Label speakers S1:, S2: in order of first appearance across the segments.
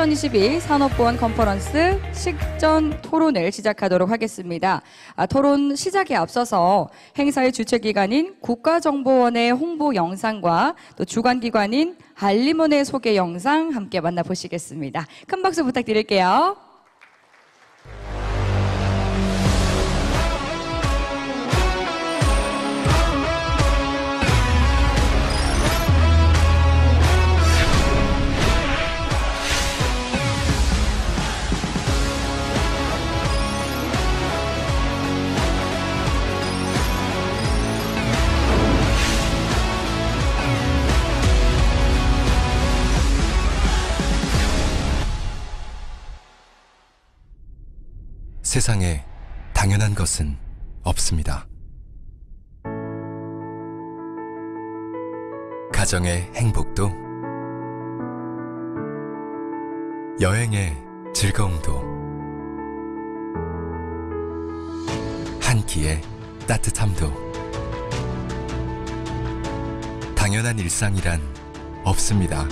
S1: 2022 산업보안 컨퍼런스 식전 토론을 시작하도록 하겠습니다. 토론 시작에 앞서서 행사의 주최기관인 국가정보원의 홍보 영상과 또 주관기관인 한림원의 소개 영상 함께 만나보시겠습니다. 큰 박수 부탁드릴게요.
S2: 세상에 당연한 것은 없습니다. 가정의 행복도, 여행의 즐거움도, 한 끼의 따뜻함도, 당연한 일상이란 없습니다.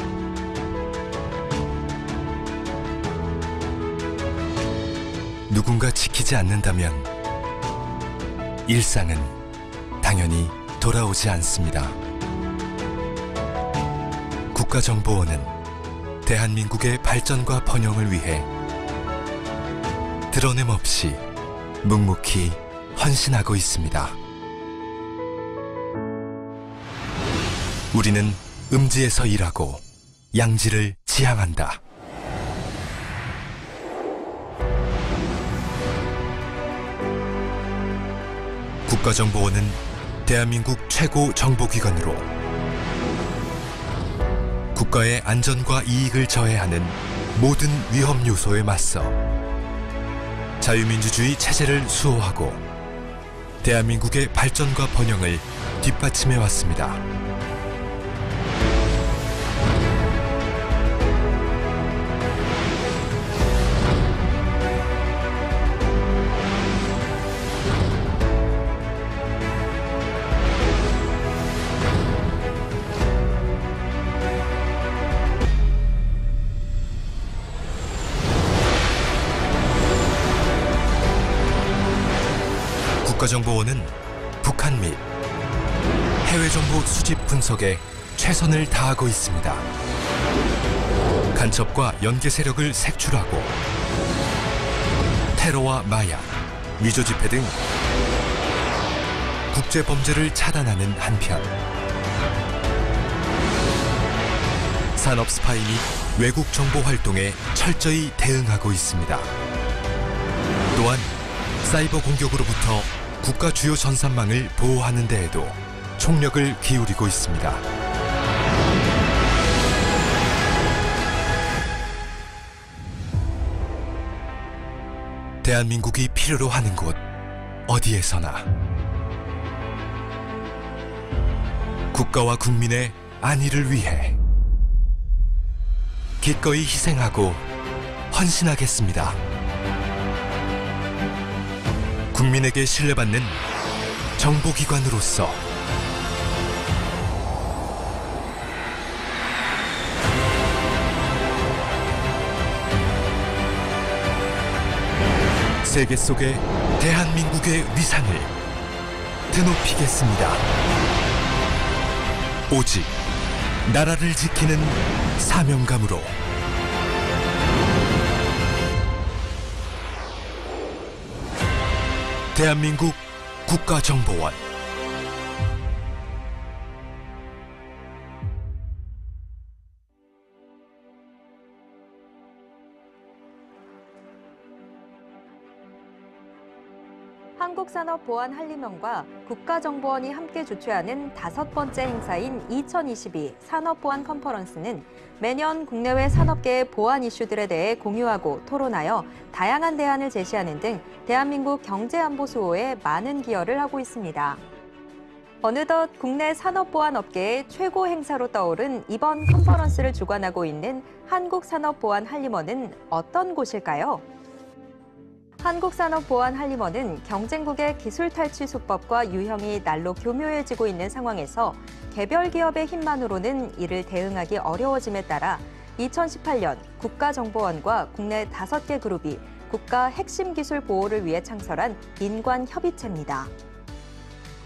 S2: 누군가 지키지 않는다면 일상은 당연히 돌아오지 않습니다. 국가정보원은 대한민국의 발전과 번영을 위해 드러냄 없이 묵묵히 헌신하고 있습니다. 우리는 음지에서 일하고 양지를 지향한다. 국가정보원은 대한민국 최고 정보기관으로 국가의 안전과 이익을 저해하는 모든 위험 요소에 맞서 자유민주주의 체제를 수호하고 대한민국의 발전과 번영을 뒷받침해 왔습니다. 국가정보원은 북한 및 해외 정보 수집 분석에 최선을 다하고 있습니다. 간첩과 연계 세력을 색출하고 테러와 마약, 위조 지폐 등 국제 범죄를 차단하는 한편 산업 스파이 및 외국 정보 활동에 철저히 대응하고 있습니다. 또한 사이버 공격으로부터 국가 주요 전산망을 보호하는 데에도 총력을 기울이고 있습니다. 대한민국이 필요로 하는 곳 어디에서나 국가와 국민의 안위를 위해 기꺼이 희생하고 헌신하겠습니다. 국민에게 신뢰받는 정보기관으로서 세계 속의 대한민국의 위상을 드높이겠습니다. 오직 나라를 지키는 사명감으로 대한민국 국가정보원.
S3: 한국산업보안한림원과 국가정보원이 함께 주최하는 5번째 행사인 2022 산업보안 컨퍼런스는 매년 국내외 산업계의 보안 이슈들에 대해 공유하고 토론하여 다양한 대안을 제시하는 등 대한민국 경제안보 수호에 많은 기여를 하고 있습니다. 어느덧 국내 산업보안 업계의 최고 행사로 떠오른 이번 컨퍼런스를 주관하고 있는 한국산업보안한림원은 어떤 곳일까요? 한국산업보안한림원은 경쟁국의 기술 탈취 수법과 유형이 날로 교묘해지고 있는 상황에서 개별 기업의 힘만으로는 이를 대응하기 어려워짐에 따라 2018년 국가정보원과 국내 5개 그룹이 국가 핵심 기술 보호를 위해 창설한 민관협의체입니다.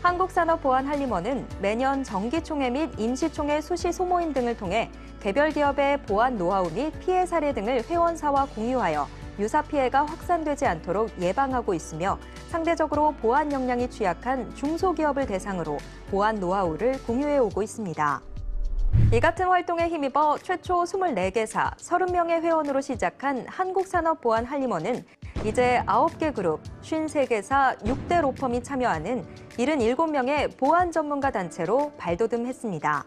S3: 한국산업보안할림원은 매년 정기총회 및 임시총회 수시 소모임 등을 통해 개별 기업의 보안 노하우 및 피해 사례 등을 회원사와 공유하여 유사 피해가 확산되지 않도록 예방하고 있으며 상대적으로 보안 역량이 취약한 중소기업을 대상으로 보안 노하우를 공유해 오고 있습니다. 이 같은 활동에 힘입어 최초 24개사 30명의 회원으로 시작한 한국산업보안할림원은 이제 9개 그룹, 53개사 6대 로펌이 참여하는 77명의 보안 전문가 단체로 발돋움했습니다.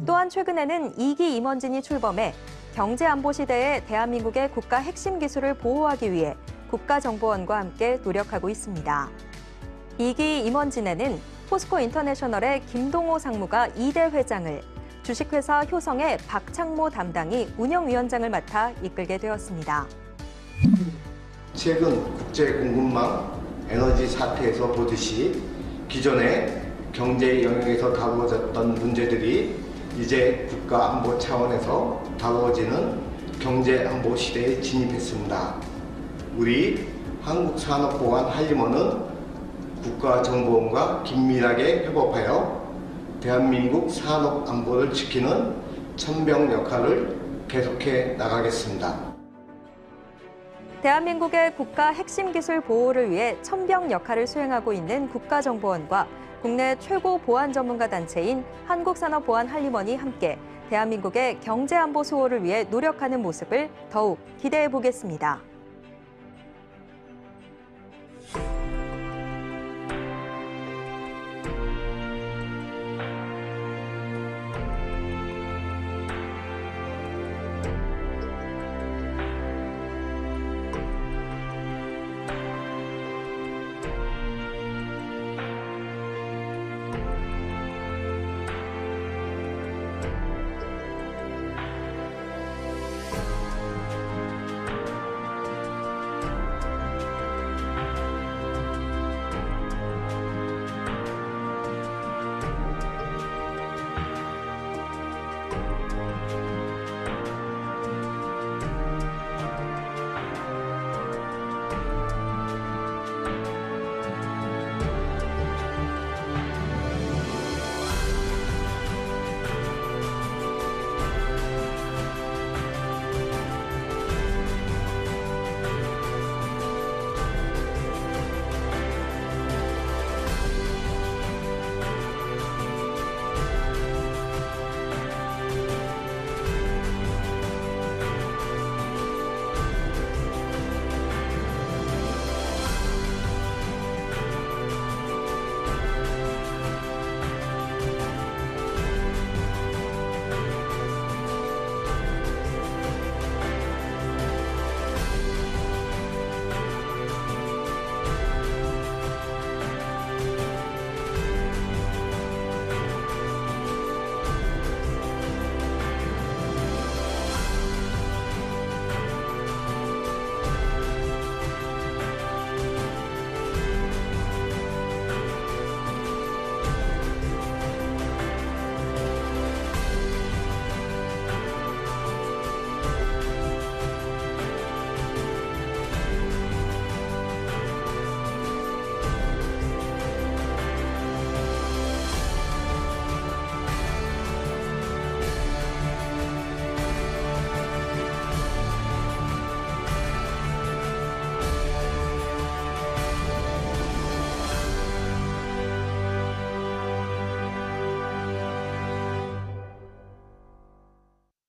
S3: 또한 최근에는 2기 임원진이 출범해 경제안보 시대의 대한민국의 국가 핵심 기술을 보호하기 위해 국가정보원과 함께 노력하고 있습니다. 2기 임원진에는 포스코 인터내셔널의 김동호 상무가 2대 회장을, 주식회사 효성의 박창모 담당이 운영위원장을 맡아 이끌게 되었습니다.
S4: 최근 국제공급망 에너지 사태에서 보듯이 기존의 경제 영역에서 다루어졌던 문제들이 이제 국가안보 차원에서 다루어지는 경제안보 시대에 진입했습니다. 우리 한국산업보안할림원은 국가정보원과 긴밀하게 협업하여 대한민국 산업안보를 지키는 천병 역할을 계속해 나가겠습니다.
S3: 대한민국의 국가 핵심 기술 보호를 위해 천병 역할을 수행하고 있는 국가정보원과 국내 최고 보안 전문가 단체인 한국산업보안할림원이 함께 대한민국의 경제안보 수호를 위해 노력하는 모습을 더욱 기대해 보겠습니다.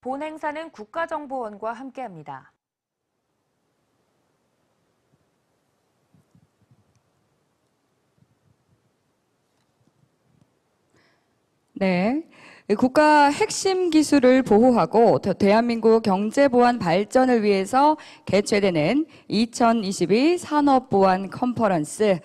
S5: 본 행사는 국가정보원과 함께합니다.
S1: 네. 국가 핵심 기술을 보호하고 대한민국 경제보안 발전을 위해서 개최되는 2022 산업보안 컨퍼런스.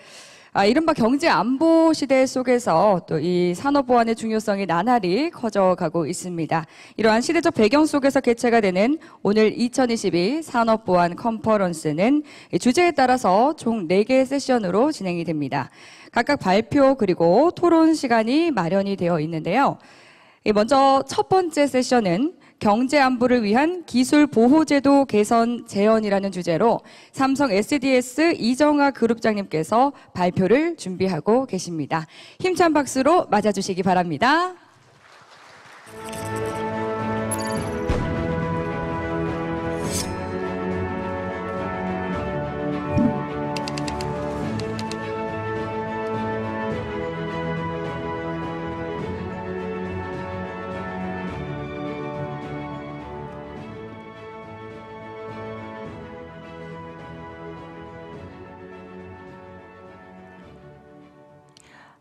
S1: 이른바 경제안보 시대 속에서 또 이 산업보안의 중요성이 나날이 커져가고 있습니다. 이러한 시대적 배경 속에서 개최가 되는 오늘 2022 산업보안 컨퍼런스는 주제에 따라서 총 4개의 세션으로 진행이 됩니다. 각각 발표 그리고 토론 시간이 마련이 되어 있는데요. 먼저 첫 번째 세션은 경제 안보를 위한 기술 보호제도 개선 제언이라는 주제로 삼성 SDS 이정아 그룹장님께서 발표를 준비하고 계십니다. 힘찬 박수로 맞아주시기 바랍니다.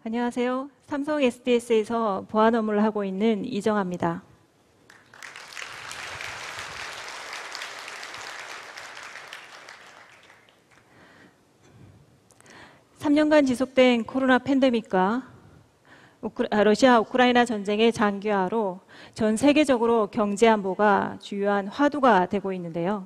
S6: 안녕하세요. 삼성 SDS에서 보안 업무를 하고 있는 이정아입니다. (3년간) 지속된 코로나 팬데믹과 러시아 우크라이나 전쟁의 장기화로 전 세계적으로 경제 안보가 주요한 화두가 되고 있는데요.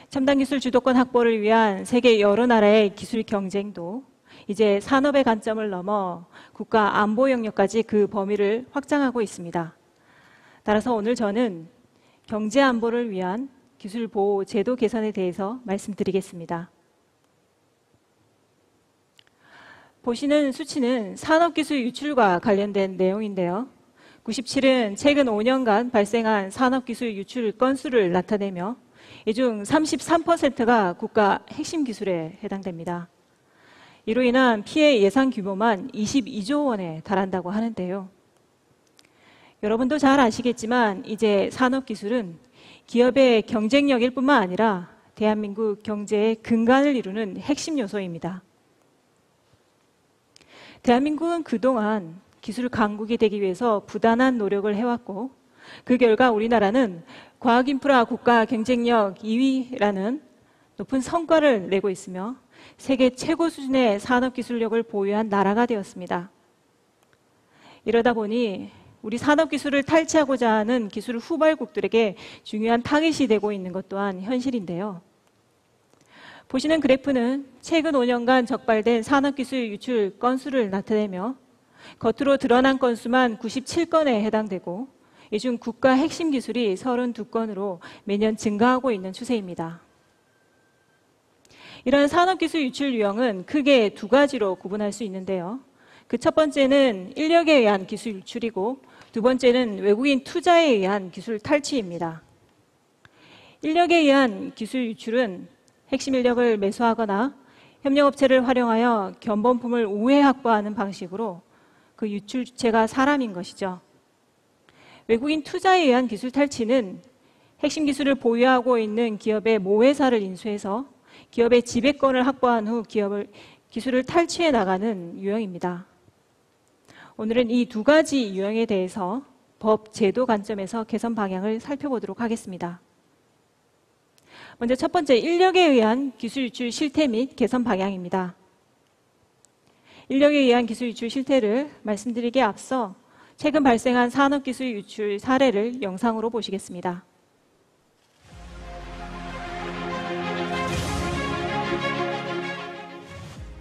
S6: 첨단 기술 주도권 확보를 위한 세계 여러 나라의 기술 경쟁도 이제 산업의 관점을 넘어 국가 안보 영역까지 그 범위를 확장하고 있습니다. 따라서 오늘 저는 경제 안보를 위한 기술 보호 제도 개선에 대해서 말씀드리겠습니다. 보시는 수치는 산업기술 유출과 관련된 내용인데요. 97은 최근 5년간 발생한 산업기술 유출 건수를 나타내며 이 중 33%가 국가 핵심 기술에 해당됩니다. 이로 인한 피해 예상 규모만 22조 원에 달한다고 하는데요. 여러분도 잘 아시겠지만 이제 산업기술은 기업의 경쟁력일 뿐만 아니라 대한민국 경제의 근간을 이루는 핵심 요소입니다. 대한민국은 그동안 기술 강국이 되기 위해서 부단한 노력을 해왔고 그 결과 우리나라는 과학인프라 국가 경쟁력 2위라는 높은 성과를 내고 있으며 세계 최고 수준의 산업기술력을 보유한 나라가 되었습니다. 이러다 보니 우리 산업기술을 탈취하고자 하는 기술 후발국들에게 중요한 타깃이 되고 있는 것 또한 현실인데요. 보시는 그래프는 최근 5년간 적발된 산업기술 유출 건수를 나타내며 겉으로 드러난 건수만 97건에 해당되고 이 중 국가 핵심 기술이 32건으로 매년 증가하고 있는 추세입니다. 이런 산업기술 유출 유형은 크게 두 가지로 구분할 수 있는데요. 그 첫 번째는 인력에 의한 기술 유출이고 두 번째는 외국인 투자에 의한 기술 탈취입니다. 인력에 의한 기술 유출은 핵심 인력을 매수하거나 협력업체를 활용하여 견본품을 우회 확보하는 방식으로 그 유출 주체가 사람인 것이죠. 외국인 투자에 의한 기술 탈취는 핵심 기술을 보유하고 있는 기업의 모회사를 인수해서 기업의 지배권을 확보한 후 기술을 탈취해 나가는 유형입니다. 오늘은 이 두 가지 유형에 대해서 법, 제도 관점에서 개선 방향을 살펴보도록 하겠습니다. 먼저 첫 번째, 인력에 의한 기술 유출 실태 및 개선 방향입니다. 인력에 의한 기술 유출 실태를 말씀드리기에 앞서 최근 발생한 산업기술 유출 사례를 영상으로 보시겠습니다.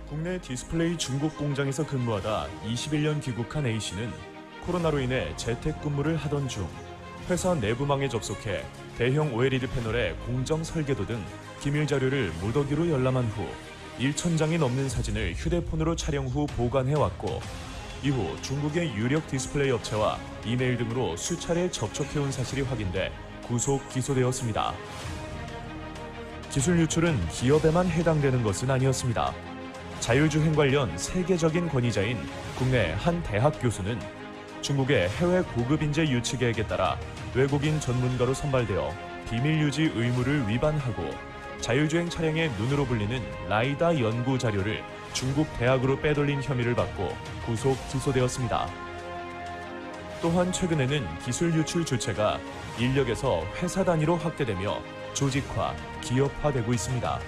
S7: 국내 디스플레이 중국 공장에서 근무하다 21년 귀국한 A씨는 코로나로 인해 재택근무를 하던 중 회사 내부망에 접속해 대형 OLED 패널의 공정 설계도 등 기밀 자료를 무더기로 열람한 후 1,000장이 넘는 사진을 휴대폰으로 촬영 후 보관해왔고 이후 중국의 유력 디스플레이 업체와 이메일 등으로 수차례 접촉해온 사실이 확인돼 구속 기소되었습니다. 기술 유출은 기업에만 해당되는 것은 아니었습니다. 자율주행 관련 세계적인 권위자인 국내 한 대학 교수는 중국의 해외 고급 인재 유치 계획에 따라 외국인 전문가로 선발되어 비밀 유지 의무를 위반하고 자율주행 차량의 눈으로 불리는 라이다 연구 자료를 중국 대학으로 빼돌린 혐의를 받고 구속 기소되었습니다. 또한 최근에는 기술 유출 주체가 인력에서 회사 단위로 확대되며 조직화, 기업화되고 있습니다.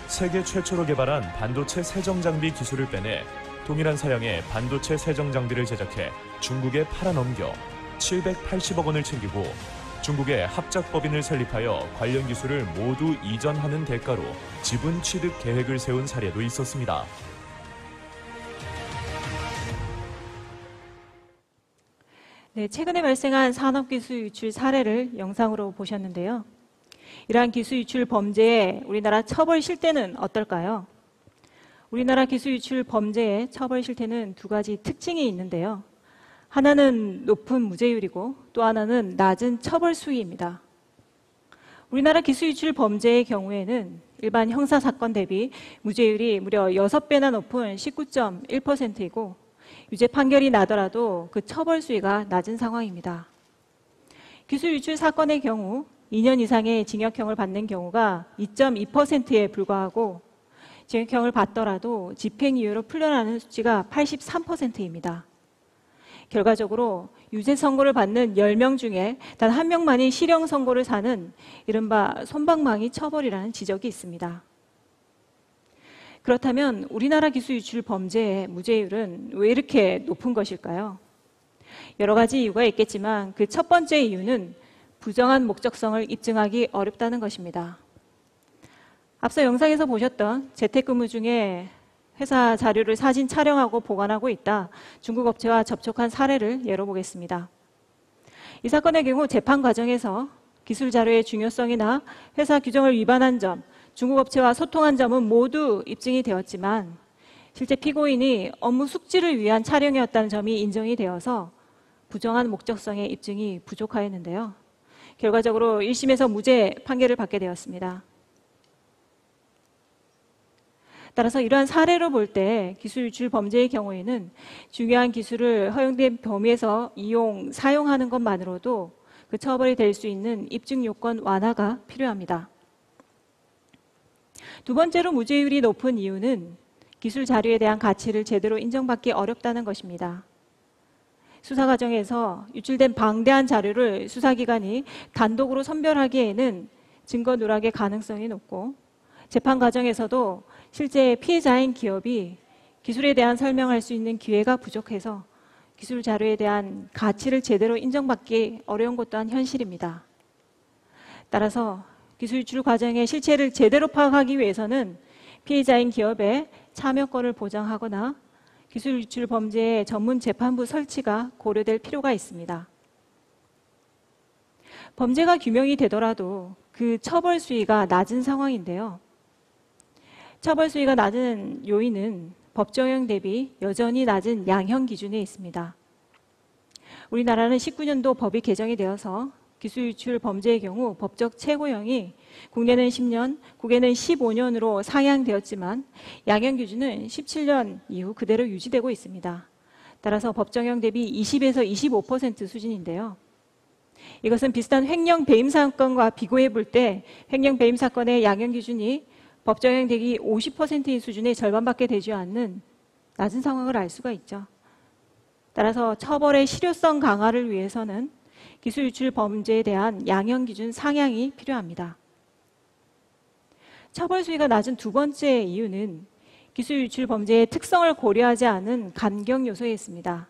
S7: 세계 최초로 개발한 반도체 세정 장비 기술을 빼내 동일한 사양의 반도체 세정 장비를 제작해 중국에 팔아넘겨 780억 원을 챙기고 중국의 합작법인을 설립하여 관련 기술을 모두 이전하는 대가로 지분 취득 계획을 세운 사례도 있었습니다.
S6: 네, 최근에 발생한 산업기술 유출 사례를 영상으로 보셨는데요. 이러한 기술 유출 범죄에 우리나라 처벌 실태는 어떨까요? 우리나라 기술 유출 범죄의 처벌 실태는 두 가지 특징이 있는데요. 하나는 높은 무죄율이고 또 하나는 낮은 처벌 수위입니다. 우리나라 기술 유출 범죄의 경우에는 일반 형사 사건 대비 무죄율이 무려 6배나 높은 19.1%이고 유죄 판결이 나더라도 그 처벌 수위가 낮은 상황입니다. 기술 유출 사건의 경우 2년 이상의 징역형을 받는 경우가 2.2%에 불과하고 징역형을 받더라도 집행유예로 풀려나는 수치가 83%입니다. 결과적으로 유죄 선고를 받는 10명 중에 단 1명만이 실형 선고를 사는 이른바 솜방망이 처벌이라는 지적이 있습니다. 그렇다면 우리나라 기술 유출 범죄의 무죄율은 왜 이렇게 높은 것일까요? 여러 가지 이유가 있겠지만 그 첫 번째 이유는 부정한 목적성을 입증하기 어렵다는 것입니다. 앞서 영상에서 보셨던 재택근무 중에 회사 자료를 사진 촬영하고 보관하고 있다 중국 업체와 접촉한 사례를 예로 보겠습니다. 이 사건의 경우 재판 과정에서 기술 자료의 중요성이나 회사 규정을 위반한 점, 중국 업체와 소통한 점은 모두 입증이 되었지만 실제 피고인이 업무 숙지를 위한 촬영이었다는 점이 인정이 되어서 부정한 목적성의 입증이 부족하였는데요. 결과적으로 1심에서 무죄 판결을 받게 되었습니다. 따라서 이러한 사례로 볼 때 기술 유출 범죄의 경우에는 중요한 기술을 허용된 범위에서 사용하는 것만으로도 그 처벌이 될 수 있는 입증 요건 완화가 필요합니다. 두 번째로 무죄율이 높은 이유는 기술 자료에 대한 가치를 제대로 인정받기 어렵다는 것입니다. 수사 과정에서 유출된 방대한 자료를 수사기관이 단독으로 선별하기에는 증거 누락의 가능성이 높고 재판 과정에서도 실제 피해자인 기업이 기술에 대한 설명할 수 있는 기회가 부족해서 기술 자료에 대한 가치를 제대로 인정받기 어려운 것 또한 현실입니다. 따라서 기술 유출 과정의 실체를 제대로 파악하기 위해서는 피해자인 기업의 참여권을 보장하거나 기술 유출 범죄의 전문 재판부 설치가 고려될 필요가 있습니다. 범죄가 규명이 되더라도 그 처벌 수위가 낮은 상황인데요. 처벌 수위가 낮은 요인은 법정형 대비 여전히 낮은 양형 기준에 있습니다. 우리나라는 19년도 법이 개정이 되어서 기술 유출 범죄의 경우 법적 최고형이 국내는 10년, 국외는 15년으로 상향되었지만 양형 기준은 17년 이후 그대로 유지되고 있습니다. 따라서 법정형 대비 20에서 25% 수준인데요. 이것은 비슷한 횡령 배임 사건과 비교해 볼 때 횡령 배임 사건의 양형 기준이 법정형 대비 50%의 수준의 절반밖에 되지 않는 낮은 상황을 알 수가 있죠. 따라서 처벌의 실효성 강화를 위해서는 기술 유출 범죄에 대한 양형 기준 상향이 필요합니다. 처벌 수위가 낮은 두 번째 이유는 기술 유출 범죄의 특성을 고려하지 않은 감경 요소에 있습니다.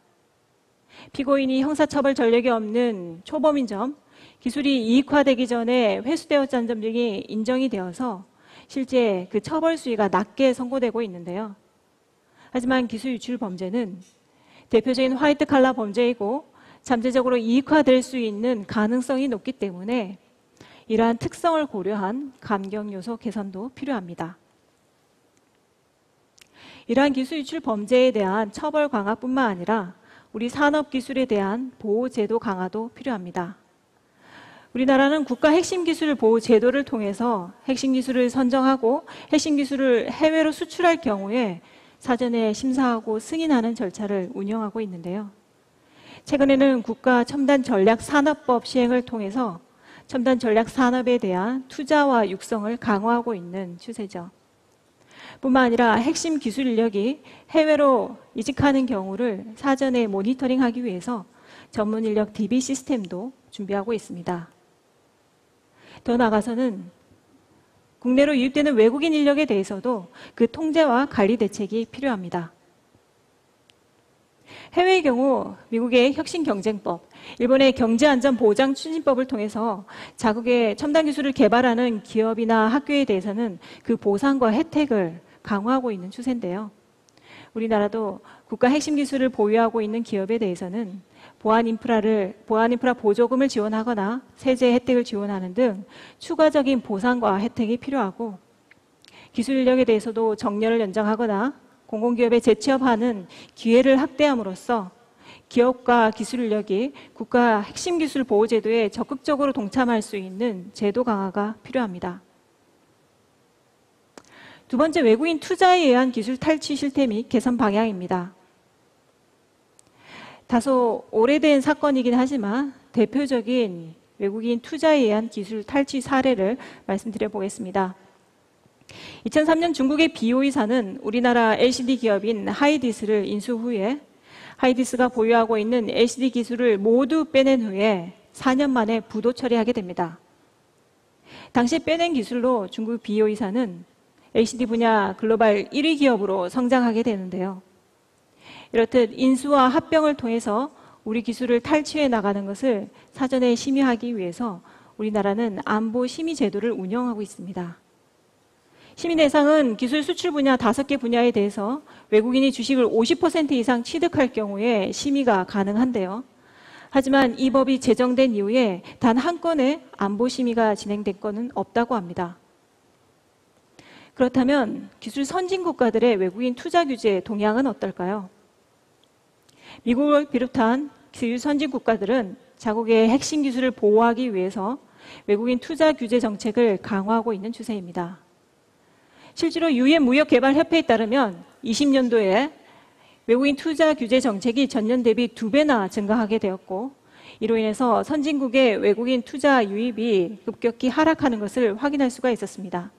S6: 피고인이 형사처벌 전력이 없는 초범인 점, 기술이 이익화되기 전에 회수되었다는 점 등이 인정이 되어서 실제 그 처벌 수위가 낮게 선고되고 있는데요. 하지만 기술 유출 범죄는 대표적인 화이트 칼라 범죄이고 잠재적으로 이익화될 수 있는 가능성이 높기 때문에 이러한 특성을 고려한 감경 요소 개선도 필요합니다. 이러한 기술 유출 범죄에 대한 처벌 강화뿐만 아니라 우리 산업기술에 대한 보호제도 강화도 필요합니다. 우리나라는 국가 핵심 기술 보호 제도를 통해서 핵심 기술을 선정하고 핵심 기술을 해외로 수출할 경우에 사전에 심사하고 승인하는 절차를 운영하고 있는데요. 최근에는 국가 첨단 전략 산업법 시행을 통해서 첨단 전략 산업에 대한 투자와 육성을 강화하고 있는 추세죠. 뿐만 아니라 핵심 기술 인력이 해외로 이직하는 경우를 사전에 모니터링하기 위해서 전문 인력 DB 시스템도 준비하고 있습니다. 더 나아가서는 국내로 유입되는 외국인 인력에 대해서도 그 통제와 관리 대책이 필요합니다. 해외의 경우 미국의 혁신경쟁법, 일본의 경제안전보장추진법을 통해서 자국의 첨단 기술을 개발하는 기업이나 학교에 대해서는 그 보상과 혜택을 강화하고 있는 추세인데요. 우리나라도 국가 핵심 기술을 보유하고 있는 기업에 대해서는 보안 인프라 보조금을 지원하거나 세제 혜택을 지원하는 등 추가적인 보상과 혜택이 필요하고, 기술 인력에 대해서도 정년을 연장하거나 공공기업에 재취업하는 기회를 확대함으로써 기업과 기술 인력이 국가 핵심 기술 보호 제도에 적극적으로 동참할 수 있는 제도 강화가 필요합니다. 두 번째, 외국인 투자에 의한 기술 탈취 실태 및 개선 방향입니다. 다소 오래된 사건이긴 하지만 대표적인 외국인 투자에 의한 기술 탈취 사례를 말씀드려 보겠습니다. 2003년 중국의 BOE사는 우리나라 LCD 기업인 하이디스를 인수 후에 하이디스가 보유하고 있는 LCD 기술을 모두 빼낸 후에 4년 만에 부도 처리하게 됩니다. 당시 빼낸 기술로 중국 BOE사는 LCD 분야 글로벌 1위 기업으로 성장하게 되는데요. 이렇듯 인수와 합병을 통해서 우리 기술을 탈취해 나가는 것을 사전에 심의하기 위해서 우리나라는 안보 심의 제도를 운영하고 있습니다. 심의 대상은 기술 수출 분야 5개 분야에 대해서 외국인이 주식을 50% 이상 취득할 경우에 심의가 가능한데요. 하지만 이 법이 제정된 이후에 단 한 건의 안보 심의가 진행된 건은 없다고 합니다. 그렇다면 기술 선진 국가들의 외국인 투자 규제 동향은 어떨까요? 미국을 비롯한 기술 선진 국가들은 자국의 핵심 기술을 보호하기 위해서 외국인 투자 규제 정책을 강화하고 있는 추세입니다. 실제로 유엔 무역개발협회에 따르면 20년도에 외국인 투자 규제 정책이 전년 대비 2배나 증가하게 되었고, 이로 인해서 선진국의 외국인 투자 유입이 급격히 하락하는 것을 확인할 수가 있었습니다.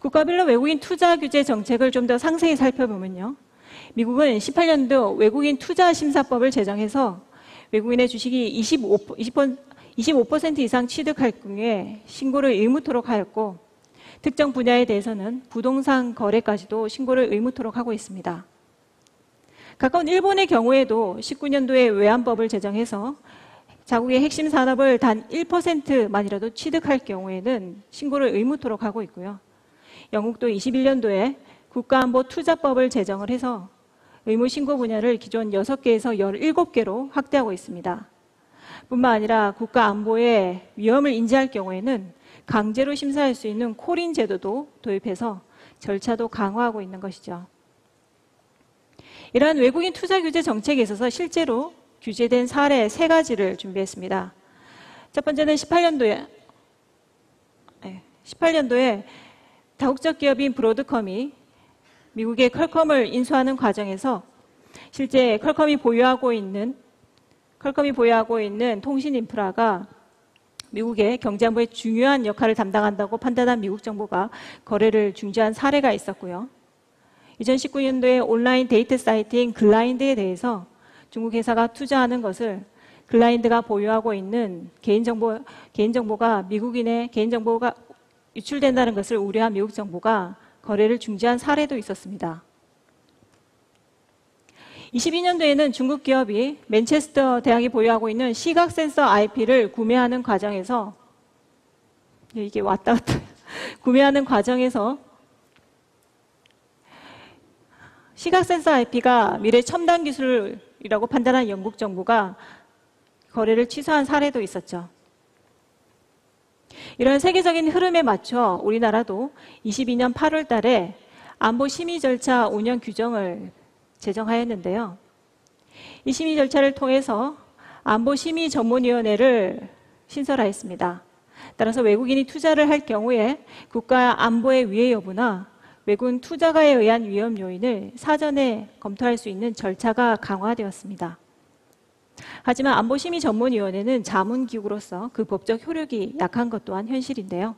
S6: 국가별로 외국인 투자 규제 정책을 좀 더 상세히 살펴보면요. 미국은 18년도 외국인 투자 심사법을 제정해서 외국인의 주식이 25% 이상 취득할 경우에 신고를 의무토록 하였고, 특정 분야에 대해서는 부동산 거래까지도 신고를 의무토록 하고 있습니다. 가까운 일본의 경우에도 19년도에 외환법을 제정해서 자국의 핵심 산업을 단 1%만이라도 취득할 경우에는 신고를 의무토록 하고 있고요. 영국도 21년도에 국가안보 투자법을 제정을 해서 의무 신고 분야를 기존 6개에서 17개로 확대하고 있습니다. 뿐만 아니라 국가안보에 위험을 인지할 경우에는 강제로 심사할 수 있는 콜인 제도도 도입해서 절차도 강화하고 있는 것이죠. 이러한 외국인 투자 규제 정책에 있어서 실제로 규제된 사례 3가지를 준비했습니다. 첫 번째는 18년도에 다국적 기업인 브로드컴이 미국의 퀄컴을 인수하는 과정에서 실제 퀄컴이 보유하고 있는 통신 인프라가 미국의 경제안보에 중요한 역할을 담당한다고 판단한 미국 정부가 거래를 중지한 사례가 있었고요. 2019년도에 온라인 데이트 사이트인 글라인드에 대해서 중국 회사가 투자하는 것을 글라인드가 보유하고 있는 개인정보가 미국인의 개인정보가 유출된다는 것을 우려한 미국 정부가 거래를 중지한 사례도 있었습니다. 22년도에는 중국 기업이 맨체스터 대학이 보유하고 있는 시각 센서 IP를 구매하는 과정에서 이게 왔다 갔다 구매하는 과정에서 시각 센서 IP가 미래 첨단 기술이라고 판단한 영국 정부가 거래를 취소한 사례도 있었죠. 이런 세계적인 흐름에 맞춰 우리나라도 22년 8월 달에 안보 심의 절차 운영 규정을 제정하였는데요. 이 심의 절차를 통해서 안보심의 전문위원회를 신설하였습니다. 따라서 외국인이 투자를 할 경우에 국가 안보의 위해 여부나 외국인 투자가에 의한 위험 요인을 사전에 검토할 수 있는 절차가 강화되었습니다. 하지만 안보심의 전문위원회는 자문기구로서 그 법적 효력이 약한 것 또한 현실인데요.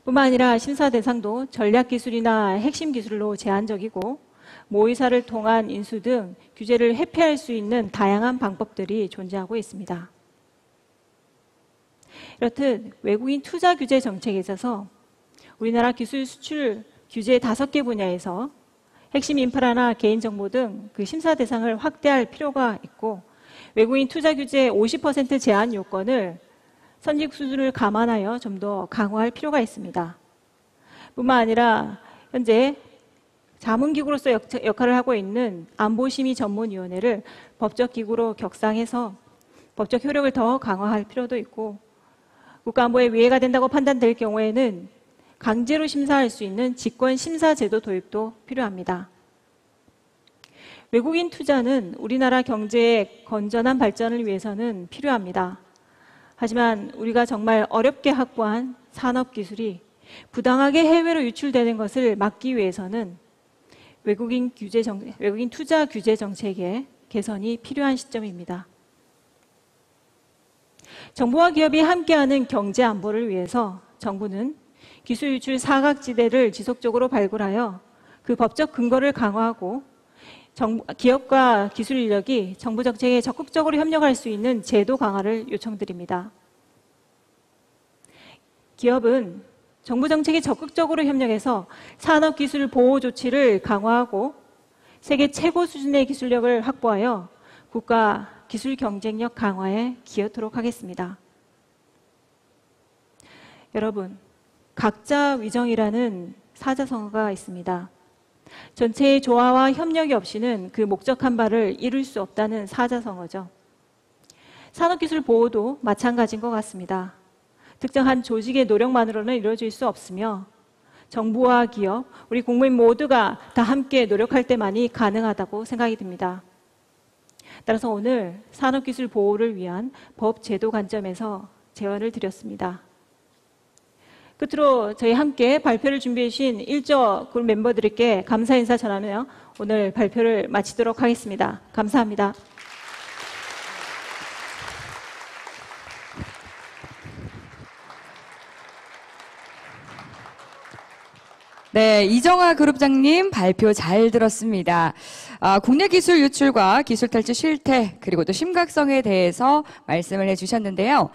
S6: 뿐만 아니라 심사 대상도 전략기술이나 핵심 기술로 제한적이고 모의사를 통한 인수 등 규제를 회피할 수 있는 다양한 방법들이 존재하고 있습니다. 이렇듯 외국인 투자 규제 정책에 있어서 우리나라 기술 수출 규제 5개 분야에서 핵심 인프라나 개인정보 등 그 심사 대상을 확대할 필요가 있고, 외국인 투자 규제 50% 제한 요건을 선진 수준을 감안하여 좀 더 강화할 필요가 있습니다. 뿐만 아니라 현재 자문기구로서 역할을 하고 있는 안보심의전문위원회를 법적기구로 격상해서 법적 효력을 더 강화할 필요도 있고, 국가안보에 위해가 된다고 판단될 경우에는 강제로 심사할 수 있는 직권심사제도 도입도 필요합니다. 외국인 투자는 우리나라 경제의 건전한 발전을 위해서는 필요합니다. 하지만 우리가 정말 어렵게 확보한 산업기술이 부당하게 해외로 유출되는 것을 막기 위해서는 외국인 투자 규제 정책의 개선이 필요한 시점입니다. 정부와 기업이 함께하는 경제 안보를 위해서 정부는 기술 유출 사각지대를 지속적으로 발굴하여 그 법적 근거를 강화하고 기업과 기술 인력이 정부 정책에 적극적으로 협력할 수 있는 제도 강화를 요청드립니다. 기업은 정부 정책에 적극적으로 협력해서 산업기술 보호 조치를 강화하고 세계 최고 수준의 기술력을 확보하여 국가 기술 경쟁력 강화에 기여토록 하겠습니다. 여러분, 각자 위정이라는 사자성어가 있습니다. 전체의 조화와 협력이 없이는 그 목적한 바를 이룰 수 없다는 사자성어죠. 산업기술 보호도 마찬가지인 것 같습니다. 특정한 조직의 노력만으로는 이루어질 수 없으며 정부와 기업, 우리 국민 모두가 다 함께 노력할 때만이 가능하다고 생각이 듭니다. 따라서 오늘 산업기술 보호를 위한 법 제도 관점에서 제언을 드렸습니다. 끝으로 저희 함께 발표를 준비해 주신 일조 그룹 멤버들께 감사 인사 전하며 오늘 발표를 마치도록 하겠습니다. 감사합니다.
S1: 네, 이정아 그룹장님 발표 잘 들었습니다. 국내 기술 유출과 기술 탈취 실태 그리고 또 심각성에 대해서 말씀을 해주셨는데요.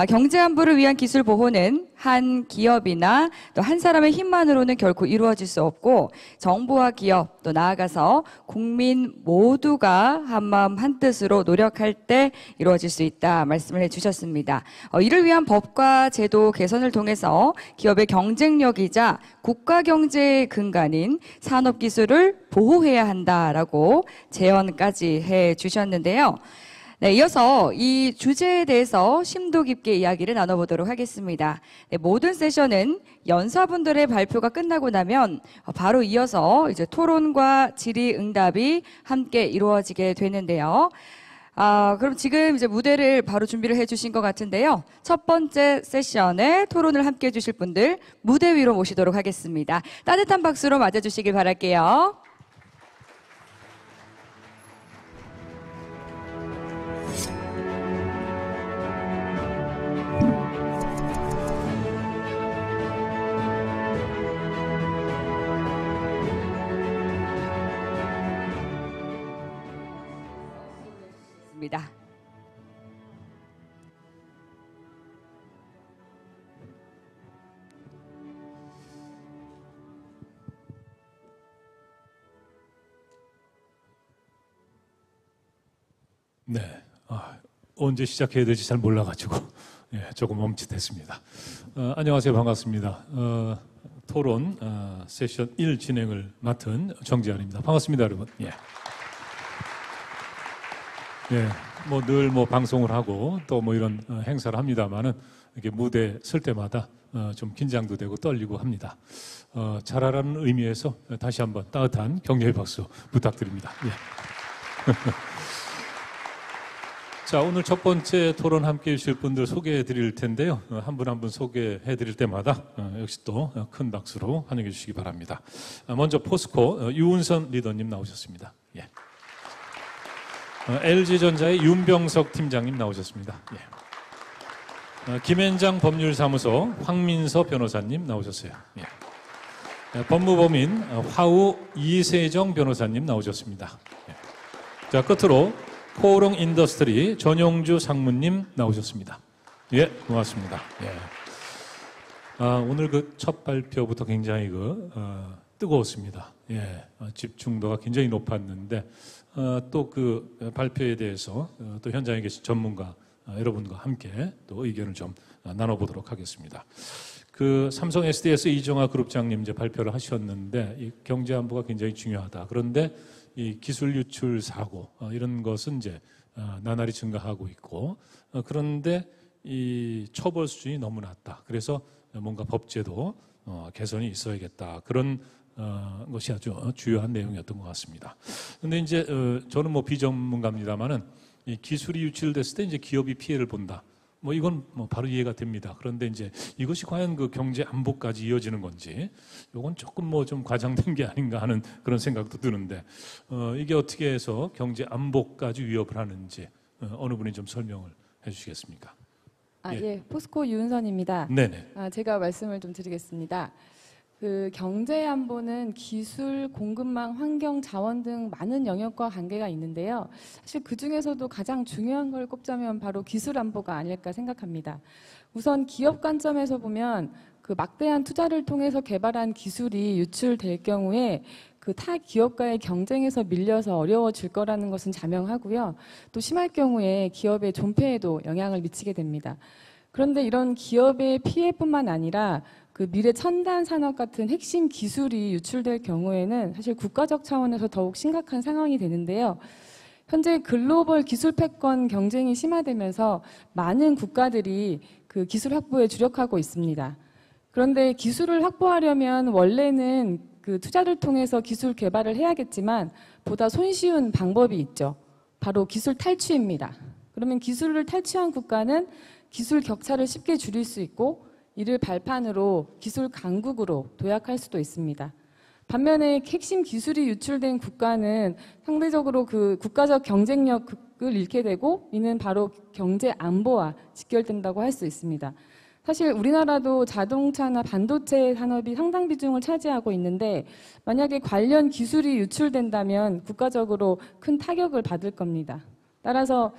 S1: 경제 안보를 위한 기술 보호는 한 기업이나 또 한 사람의 힘만으로는 결코 이루어질 수 없고 정부와 기업 또 나아가서 국민 모두가 한마음 한뜻으로 노력할 때 이루어질 수 있다 말씀을 해주셨습니다. 이를 위한 법과 제도 개선을 통해서 기업의 경쟁력이자 국가 경제의 근간인 산업기술을 보호해야 한다라고 제언까지 해주셨는데요. 네, 이어서 이 주제에 대해서 심도 깊게 이야기를 나눠보도록 하겠습니다. 네, 모든 세션은 연사분들의 발표가 끝나고 나면 바로 이어서 이제 토론과 질의응답이 함께 이루어지게 되는데요. 그럼 지금 이제 무대를 바로 준비를 해주신 것 같은데요. 첫 번째 세션에 토론을 함께 해주실 분들 무대 위로 모시도록 하겠습니다. 따뜻한 박수로 맞아주시길 바랄게요. 입니다.
S8: 네, 언제 시작해야 될지 잘 몰라가지고 조금 멈칫했습니다. 안녕하세요, 반갑습니다. 토론 세션 1 진행을 맡은 정재환입니다. 반갑습니다, 여러분. 뭐 늘 방송을 하고 또 이런 행사를 합니다만은 이렇게 무대 설 때마다 좀 긴장도 되고 떨리고 합니다. 잘하라는 의미에서 다시 한번 따뜻한 격려의 박수 부탁드립니다. 자, 오늘 첫 번째 토론 함께 해주실 분들 소개해 드릴 텐데요. 한 분 한 분 소개해 드릴 때마다 역시 또 큰 박수로 환영해 주시기 바랍니다. 먼저 포스코 유은선 리더님 나오셨습니다. LG전자의 윤병석 팀장님 나오셨습니다. 김현장 법률사무소 황민서 변호사님 나오셨어요. 법무법인 화우 이세정 변호사님 나오셨습니다. 자, 끝으로 코오롱 인더스트리 전용주 상무님 나오셨습니다. 고맙습니다. 오늘 그 첫 발표부터 굉장히 뜨거웠습니다. 집중도가 굉장히 높았는데 또 그 발표에 대해서 또 현장에 계신 전문가 여러분과 함께 또 의견을 좀 나눠보도록 하겠습니다. 그 삼성 SDS 이정아 그룹장님 이제 발표를 하셨는데 이 경제 안보가 굉장히 중요하다. 그런데 이 기술 유출 사고 이런 것은 이제 나날이 증가하고 있고 그런데 이 처벌 수준이 너무 낮다. 그래서 뭔가 법제도 개선이 있어야겠다. 그런 것이 아주 주요한 내용이었던 것 같습니다. 그런데 이제 저는 뭐 비전문가입니다만은 이 기술이 유출됐을 때 이제 기업이 피해를 본다. 뭐 이건 뭐 바로 이해가 됩니다. 그런데 이제 이것이 과연 그 경제 안보까지 이어지는 건지, 이건 조금 뭐 좀 과장된 게 아닌가 하는 그런 생각도 드는데, 이게 어떻게 해서 경제 안보까지 위협을 하는지 어느 분이 좀 설명을 해주시겠습니까?
S9: 예, 포스코 유은선입니다.
S8: 네네.
S9: 제가 말씀을 좀 드리겠습니다. 그 경제 안보는 기술, 공급망, 환경, 자원 등 많은 영역과 관계가 있는데요. 사실 그 중에서도 가장 중요한 걸 꼽자면 바로 기술 안보가 아닐까 생각합니다. 우선 기업 관점에서 보면 그 막대한 투자를 통해서 개발한 기술이 유출될 경우에 그 타 기업과의 경쟁에서 밀려서 어려워질 거라는 것은 자명하고요. 또 심할 경우에 기업의 존폐에도 영향을 미치게 됩니다. 그런데 이런 기업의 피해뿐만 아니라 그 미래 첨단 산업 같은 핵심 기술이 유출될 경우에는 사실 국가적 차원에서 더욱 심각한 상황이 되는데요. 현재 글로벌 기술 패권 경쟁이 심화되면서 많은 국가들이 그 기술 확보에 주력하고 있습니다. 그런데 기술을 확보하려면 원래는 그 투자를 통해서 기술 개발을 해야겠지만 보다 손쉬운 방법이 있죠. 바로 기술 탈취입니다. 그러면 기술을 탈취한 국가는 기술 격차를 쉽게 줄일 수 있고 이를 발판으로 기술 강국으로 도약할 수도 있습니다. 반면에 핵심 기술이 유출된 국가는 상대적으로 그 국가적 경쟁력을 잃게 되고 이는 바로 경제 안보와 직결된다고 할 수 있습니다. 사실 우리나라도 자동차나 반도체 산업이 상당 비중을 차지하고 있는데 만약에 관련 기술이 유출된다면 국가적으로 큰 타격을 받을 겁니다. 따라서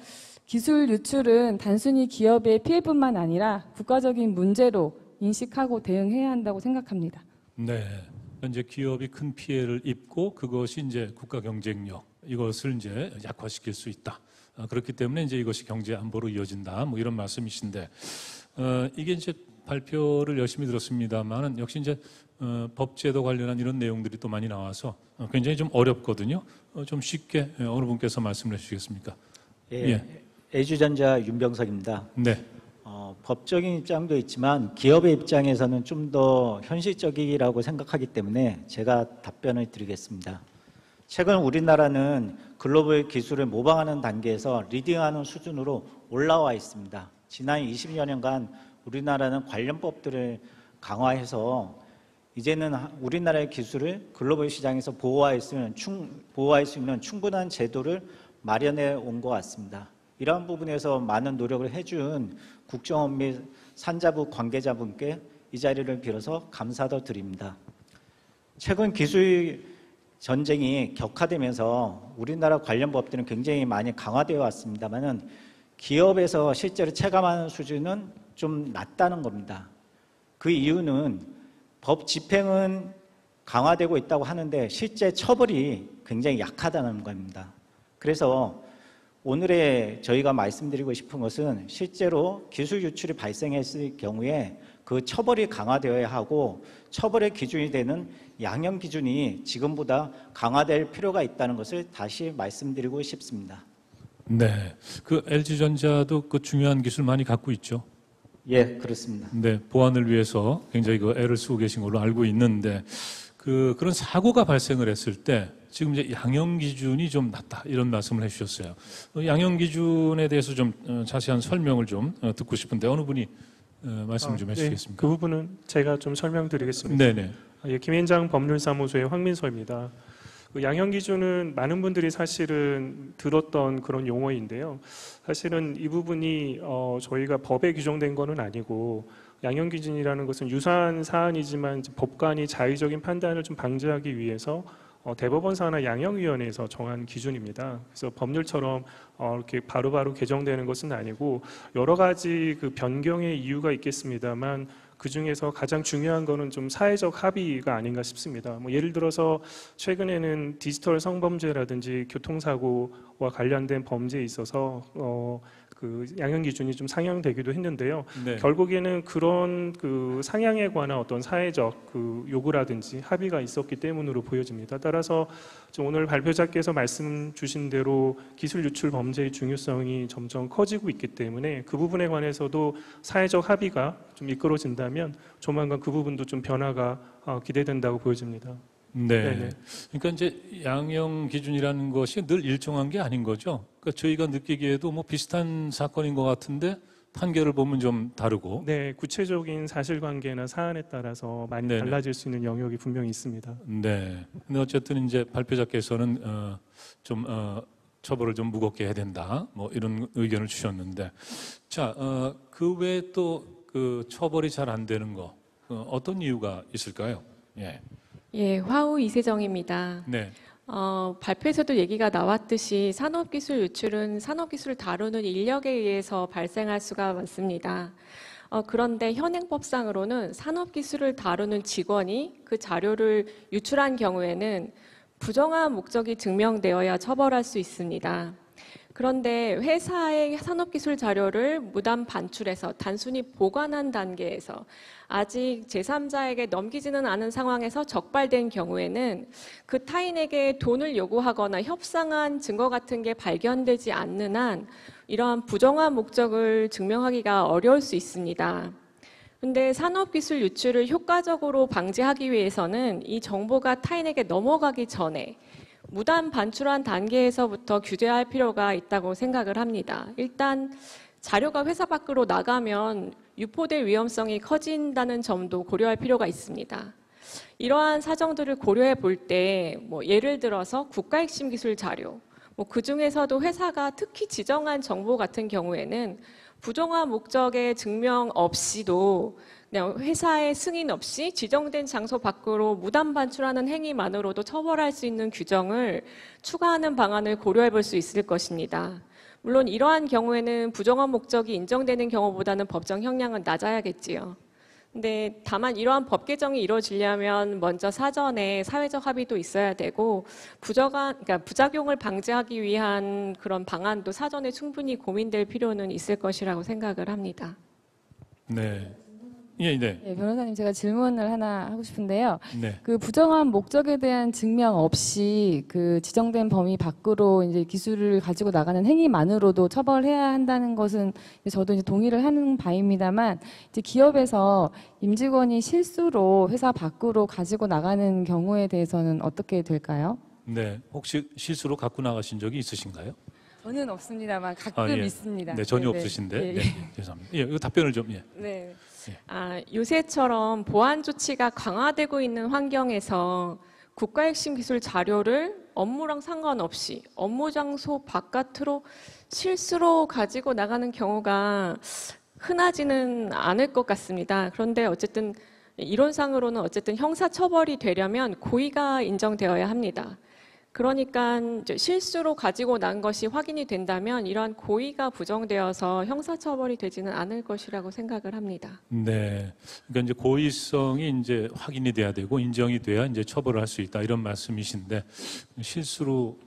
S9: 기술 유출은 단순히 기업의 피해뿐만 아니라 국가적인 문제로 인식하고 대응해야 한다고 생각합니다.
S8: 네. 현재 기업이 큰 피해를 입고 그것이 이제 국가 경쟁력 이것을 이제 약화시킬 수 있다. 그렇기 때문에 이제 이것이 경제 안보로 이어진다. 뭐 이런 말씀이신데 이게 이제 발표를 열심히 들었습니다만은 역시 이제 법제도 관련한 이런 내용들이 또 많이 나와서 굉장히 좀 어렵거든요. 좀 쉽게 어느 분께서 말씀을 해주시겠습니까?
S10: 예. 애주전자 윤병석입니다.
S8: 네.
S10: 법적인 입장도 있지만 기업의 입장에서는 좀 더 현실적이라고 생각하기 때문에 제가 답변을 드리겠습니다. 최근 우리나라는 글로벌 기술을 모방하는 단계에서 리딩하는 수준으로 올라와 있습니다. 지난 20여 년간 우리나라는 관련 법들을 강화해서 이제는 우리나라의 기술을 글로벌 시장에서 보호할 수 있는 충분한 제도를 마련해 온 것 같습니다. 이러한 부분에서 많은 노력을 해준 국정원 및 산자부 관계자분께 이 자리를 빌어서 감사도 드립니다. 최근 기술 전쟁이 격화되면서 우리나라 관련 법들은 굉장히 많이 강화되어 왔습니다만은 기업에서 실제로 체감하는 수준은 좀 낮다는 겁니다. 그 이유는 법 집행은 강화되고 있다고 하는데 실제 처벌이 굉장히 약하다는 겁니다. 그래서 오늘의 저희가 말씀드리고 싶은 것은 실제로 기술 유출이 발생했을 경우에 그 처벌이 강화되어야 하고 처벌의 기준이 되는 양형 기준이 지금보다 강화될 필요가 있다는 것을 다시 말씀드리고 싶습니다.
S8: 네, 그 LG전자도 그 중요한 기술 많이 갖고 있죠.
S10: 예, 그렇습니다.
S8: 네, 보안을 위해서 굉장히 그 애를 쓰고 계신 걸로 알고 있는데 그런 사고가 발생을 했을 때 지금 이제 양형 기준이 좀 낮다 이런 말씀을 해주셨어요. 양형 기준에 대해서 좀 자세한 설명을 좀 듣고 싶은데 어느 분이 말씀을 좀 해주시겠습니까?
S11: 네, 그 부분은 제가 좀 설명드리겠습니다.
S8: 네네.
S11: 예, 김현장 법률사무소의 황민서입니다. 그 양형 기준은 많은 분들이 사실은 들었던 그런 용어인데요. 사실은 이 부분이 저희가 법에 규정된 거는 아니고 양형 기준이라는 것은 유사한 사안이지만 법관이 자의적인 판단을 좀 방지하기 위해서 대법원사나 양형위원회에서 정한 기준입니다. 그래서 법률처럼 이렇게 바로바로 개정되는 것은 아니고 여러 가지 그 변경의 이유가 있겠습니다만 그 중에서 가장 중요한 거는 좀 사회적 합의가 아닌가 싶습니다. 뭐 예를 들어서 최근에는 디지털 성범죄라든지 교통사고와 관련된 범죄에 있어서 그 양형 기준이 좀 상향되기도 했는데요.
S8: 네.
S11: 결국에는 그런 그 상향에 관한 어떤 사회적 그 요구라든지 합의가 있었기 때문으로 보여집니다. 따라서 오늘 발표자께서 말씀 주신 대로 기술 유출 범죄의 중요성이 점점 커지고 있기 때문에 그 부분에 관해서도 사회적 합의가 좀 이끌어진다면 조만간 그 부분도 좀 변화가 기대된다고 보여집니다.
S8: 네.
S11: 네네.
S8: 그러니까 이제 양형 기준이라는 것이 늘 일정한 게 아닌 거죠. 그러니까 저희가 느끼기에도 뭐 비슷한 사건인 것 같은데 판결을 보면 좀 다르고.
S11: 네, 구체적인 사실관계나 사안에 따라서 많이
S8: 네네.
S11: 달라질 수 있는 영역이 분명히 있습니다.
S8: 네. 근데 어쨌든 이제 발표자께서는 좀 처벌을 좀 무겁게 해야 된다. 뭐 이런 의견을 주셨는데, 자, 그 외에 또 그 처벌이 잘 안 되는 거 어떤 이유가 있을까요? 예.
S12: 예, 화우 이세정입니다.
S8: 네.
S12: 발표에서도 얘기가 나왔듯이 산업기술 유출은 산업기술을 다루는 인력에 의해서 발생할 수가 많습니다. 그런데 현행법상으로는 산업기술을 다루는 직원이 그 자료를 유출한 경우에는 부정한 목적이 증명되어야 처벌할 수 있습니다. 그런데 회사의 산업기술 자료를 무단 반출해서 단순히 보관한 단계에서 아직 제3자에게 넘기지는 않은 상황에서 적발된 경우에는 그 타인에게 돈을 요구하거나 협상한 증거 같은 게 발견되지 않는 한 이러한 부정한 목적을 증명하기가 어려울 수 있습니다. 근데 산업기술 유출을 효과적으로 방지하기 위해서는 이 정보가 타인에게 넘어가기 전에 무단 반출한 단계에서부터 규제할 필요가 있다고 생각을 합니다. 일단 자료가 회사 밖으로 나가면 유포될 위험성이 커진다는 점도 고려할 필요가 있습니다. 이러한 사정들을 고려해 볼 때 예를 들어서 국가 핵심 기술 자료, 그 중에서도 회사가 특히 지정한 정보 같은 경우에는 부정한 목적의 증명 없이도 그냥 회사의 승인 없이 지정된 장소 밖으로 무단 반출하는 행위만으로도 처벌할 수 있는 규정을 추가하는 방안을 고려해 볼 수 있을 것입니다. 물론 이러한 경우에는 부정한 목적이 인정되는 경우보다는 법정 형량은 낮아야겠지요. 근데 다만 이러한 법 개정이 이루어지려면 먼저 사전에 사회적 합의도 있어야 되고 그러니까 부작용을 방지하기 위한 그런 방안도 사전에 충분히 고민될 필요는 있을 것이라고 생각을 합니다.
S8: 네. 예, 네.
S9: 네, 변호사님 제가 질문을 하나 하고 싶은데요.
S8: 네.
S9: 그 부정한 목적에 대한 증명 없이 그 지정된 범위 밖으로 이제 기술을 가지고 나가는 행위만으로도 처벌해야 한다는 것은 저도 이제 동의를 하는 바입니다만 이제 기업에서 임직원이 실수로 회사 밖으로 가지고 나가는 경우에 대해서는 어떻게 될까요?
S8: 네. 혹시 실수로 갖고 나가신 적이 있으신가요?
S9: 저는 없습니다만 가끔
S8: 예.
S9: 있습니다.
S8: 네, 전혀
S9: 네네.
S8: 없으신데.
S9: 예,
S8: 네, 죄송합니다. 예, 이거 답변을 좀. 예.
S12: 네. 요새처럼 보안 조치가 강화되고 있는 환경에서 국가 핵심 기술 자료를 업무랑 상관없이 업무 장소 바깥으로 실수로 가지고 나가는 경우가 흔하지는 않을 것 같습니다. 그런데 어쨌든 이론상으로는 어쨌든 형사처벌이 되려면 고의가 인정되어야 합니다. 그러니까 이제 실수로 가지고 난 것이 확인이 된다면 이러한 고의가 부정되어서 형사처벌이 되지는 않을 것이라고 생각을 합니다.
S8: 네. 그러니까 이제 고의성이 이제 확인이 돼야 되고 인정이 돼야 이제 처벌을 할 수 있다 이런 말씀이신데 실수로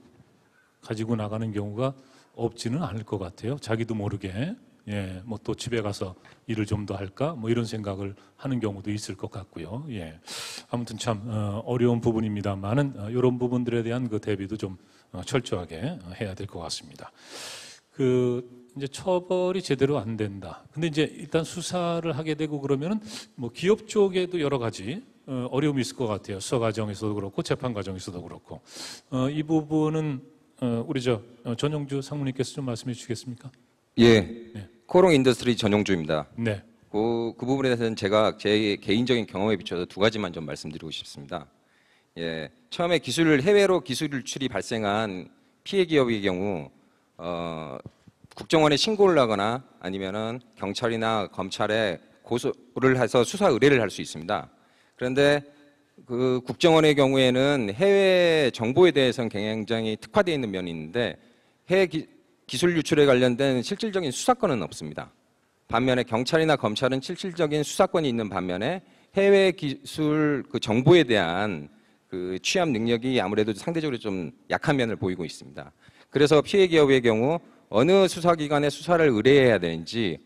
S8: 가지고 나가는 경우가 없지는 않을 것 같아요. 자기도 모르게. 예, 뭐 또 집에 가서 일을 좀 더 할까? 뭐 이런 생각을 하는 경우도 있을 것 같고요. 예. 아무튼 참 어려운 부분입니다만은 이런 부분들에 대한 그 대비도 좀 철저하게 해야 될 것 같습니다. 그 이제 처벌이 제대로 안 된다. 근데 이제 일단 수사를 하게 되고 그러면은 뭐 기업 쪽에도 여러 가지 어려움이 있을 것 같아요. 수사 과정에서도 그렇고 재판 과정에서도 그렇고 이 부분은 우리 전용주 상무님께서 좀 말씀해 주시겠습니까?
S13: 예.
S8: 네.
S13: 코롱 인더스트리 전용주입니다.
S8: 네.
S13: 그 부분에 대해서는 제가 제 개인적인 경험에 비춰서 두 가지만 좀 말씀드리고 싶습니다. 예. 처음에 해외로 기술 유출이 발생한 피해 기업의 경우 국정원에 신고를 하거나 아니면은 경찰이나 검찰에 고소를 해서 수사 의뢰를 할 수 있습니다. 그런데 그 국정원의 경우에는 해외 정보에 대해서는 굉장히 특화되어 있는 면이 있는데 해외 기술 유출에 관련된 실질적인 수사권은 없습니다. 반면에 경찰이나 검찰은 실질적인 수사권이 있는 반면에 해외 기술 그 정보에 대한 그 취합 능력이 아무래도 상대적으로 좀 약한 면을 보이고 있습니다. 그래서 피해 기업의 경우 어느 수사기관에 수사를 의뢰해야 되는지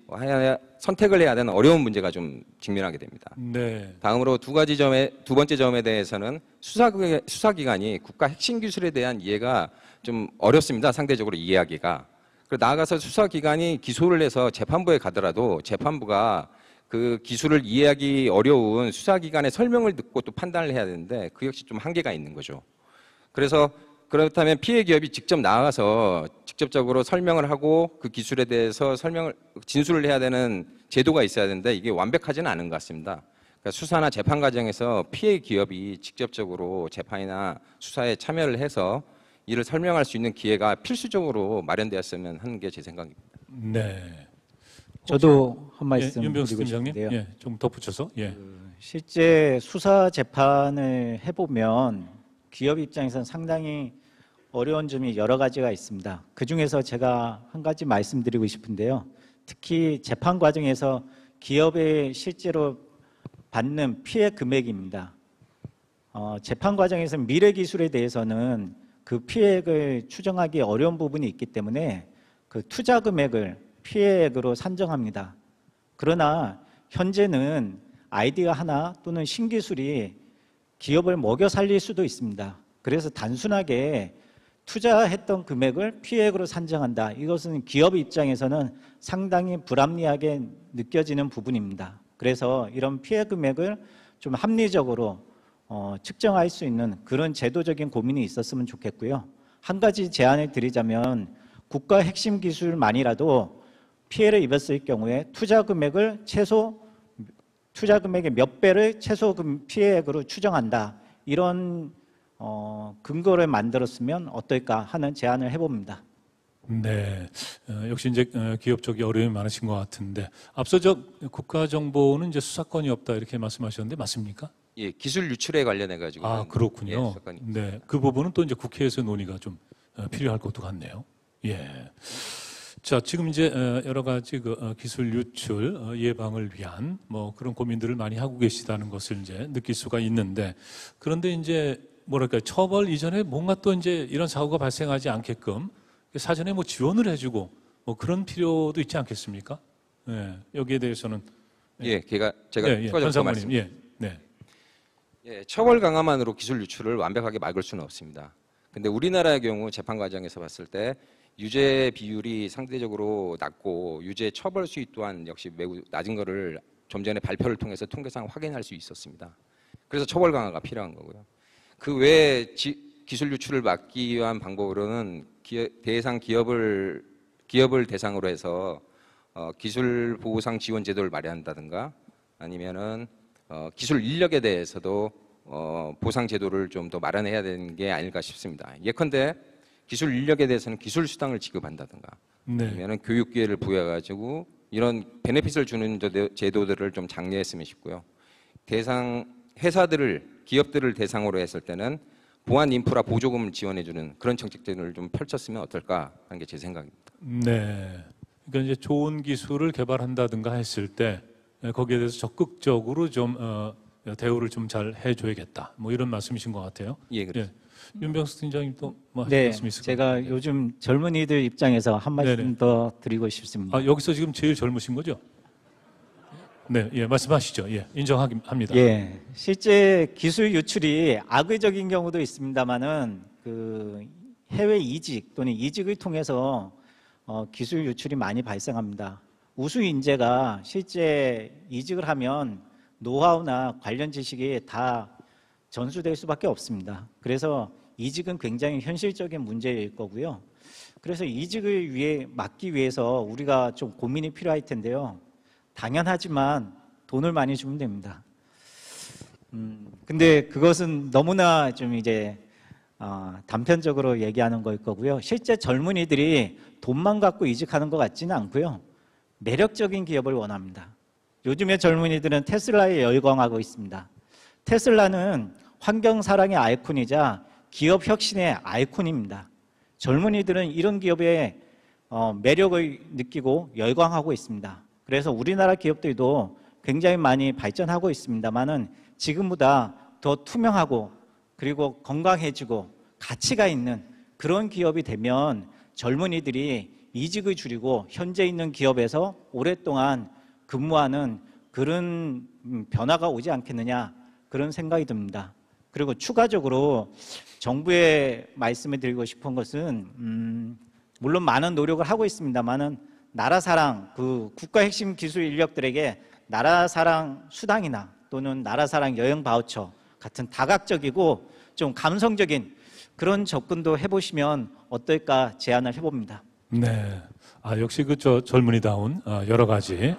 S13: 선택을 해야 되는 어려운 문제가 좀 직면하게 됩니다.
S8: 네.
S13: 다음으로 두 번째 점에 대해서는 수사기관이 국가 핵심 기술에 대한 이해가 좀 어렵습니다. 상대적으로 이해하기가. 그리고 나아가서 수사기관이 기소를 해서 재판부에 가더라도 재판부가 그 기술을 이해하기 어려운 수사기관의 설명을 듣고 또 판단을 해야 되는데 그 역시 좀 한계가 있는 거죠. 그래서 그렇다면 피해 기업이 직접 나가서 직접적으로 설명을 하고 그 기술에 대해서 진술을 해야 되는 제도가 있어야 되는데 이게 완벽하지는 않은 것 같습니다. 그러니까 수사나 재판 과정에서 피해 기업이 직접적으로 재판이나 수사에 참여를 해서 이를 설명할 수 있는 기회가 필수적으로 마련되었으면 하는 게 제 생각입니다.
S8: 네.
S10: 저도 한 말씀
S8: 윤병수
S10: 드리고
S8: 팀장님,
S10: 싶은데요.
S8: 좀 덧붙여서.
S10: 실제 수사 재판을 해보면 기업 입장에서는 상당히 어려운 점이 여러 가지가 있습니다. 그중에서 제가 한 가지 말씀드리고 싶은데요. 특히 재판 과정에서 기업에 실제로 받는 피해 금액입니다. 재판 과정에서 미래 기술에 대해서는 그 피해액을 추정하기 어려운 부분이 있기 때문에 그 투자 금액을 피해액으로 산정합니다. 그러나 현재는 아이디어 하나 또는 신기술이 기업을 먹여 살릴 수도 있습니다. 그래서 단순하게 투자했던 금액을 피해액으로 산정한다. 이것은 기업 입장에서는 상당히 불합리하게 느껴지는 부분입니다. 그래서 이런 피해 금액을 좀 합리적으로 측정할 수 있는 그런 제도적인 고민이 있었으면 좋겠고요. 한 가지 제안을 드리자면 국가 핵심 기술만이라도 피해를 입었을 경우에 투자 금액의 몇 배를 최소 피해액으로 추정한다. 이런 근거를 만들었으면 어떨까 하는 제안을 해봅니다.
S8: 네, 역시 이제 기업 쪽이 어려움이 많으신 것 같은데 앞서 국가정보는 이제 수사권이 없다 이렇게 말씀하셨는데 맞습니까?
S13: 예, 기술 유출에 관련해 가지고.
S8: 그렇군요. 네, 그 부분은 또 이제 국회에서 논의가 좀 필요할 것도 같네요. 예. 자, 지금 이제 여러 가지 기술 유출 예방을 위한 그런 고민들을 많이 하고 계시다는 것을 이제 느낄 수가 있는데 그런데 이제 뭐랄까요 처벌 이전에 뭔가 또 이제 이런 사고가 발생하지 않게끔 사전에 지원을 해주고 그런 필요도 있지 않겠습니까? 예, 여기에 대해서는
S13: 제가 추가적으로 말씀드립니다. 처벌 강화만으로 기술 유출을 완벽하게 막을 수는 없습니다. 근데 우리나라의 경우 재판 과정에서 봤을 때 유죄 비율이 상대적으로 낮고 유죄 처벌 수위 또한 역시 매우 낮은 거를 좀 전에 발표를 통해서 통계상 확인할 수 있었습니다. 그래서 처벌 강화가 필요한 거고요. 그 외에 기술 유출을 막기 위한 방법으로는 대상 기업을 대상으로 해서 기술 보상 지원 제도를 마련한다든가 아니면은 기술 인력에 대해서도 보상 제도를 좀 더 마련해야 되는 게 아닐까 싶습니다. 예컨대 기술 인력에 대해서는 기술 수당을 지급한다든가 아니면 교육 기회를 부여해가지고 이런 베네핏을 주는 제도들을 좀 장려했으면 싶고요. 기업들을 대상으로 했을 때는 보안 인프라 보조금을 지원해주는 그런 정책들을 좀 펼쳤으면 어떨까 하는 게 제 생각입니다.
S8: 네, 그러니까 이제 좋은 기술을 개발한다든가 했을 때 거기에 대해서 적극적으로 좀 대우를 좀 잘 해줘야겠다. 이런 말씀이신 것 같아요.
S13: 예, 그렇습니다.
S8: 윤병수 팀장님 또
S10: 네,
S8: 말씀 있을까요?
S10: 제가 요즘 젊은이들 입장에서 한 말씀 더 드리고 싶습니다.
S8: 여기서 지금 제일 젊으신 거죠? 네, 말씀하시죠. 인정합니다.
S10: 예, 실제 기술 유출이 악의적인 경우도 있습니다만은 해외 이직 또는 이직을 통해서 기술 유출이 많이 발생합니다. 우수 인재가 실제 이직을 하면 노하우나 관련 지식이 다 전수될 수밖에 없습니다. 그래서 이직은 굉장히 현실적인 문제일 거고요. 그래서 이직을 막기 위해서 우리가 좀 고민이 필요할 텐데요. 당연하지만 돈을 많이 주면 됩니다. 근데 그것은 너무나 좀 이제 단편적으로 얘기하는 걸 거고요. 실제 젊은이들이 돈만 갖고 이직하는 것 같지는 않고요. 매력적인 기업을 원합니다. 요즘의 젊은이들은 테슬라에 열광하고 있습니다. 테슬라는 환경 사랑의 아이콘이자 기업 혁신의 아이콘입니다. 젊은이들은 이런 기업의 매력을 느끼고 열광하고 있습니다. 그래서 우리나라 기업들도 굉장히 많이 발전하고 있습니다만은 지금보다 더 투명하고 그리고 건강해지고 가치가 있는 그런 기업이 되면 젊은이들이 이직을 줄이고 현재 있는 기업에서 오랫동안 근무하는 그런 변화가 오지 않겠느냐 그런 생각이 듭니다. 그리고 추가적으로 정부에 말씀을 드리고 싶은 것은 물론 많은 노력을 하고 있습니다만은 나라 사랑, 그 국가 핵심 기술 인력들에게 나라 사랑 수당이나 또는 나라 사랑 여행 바우처 같은 다각적이고 좀 감성적인 그런 접근도 해보시면 어떨까 제안을 해봅니다.
S8: 네, 역시 그 젊은이다운 여러 가지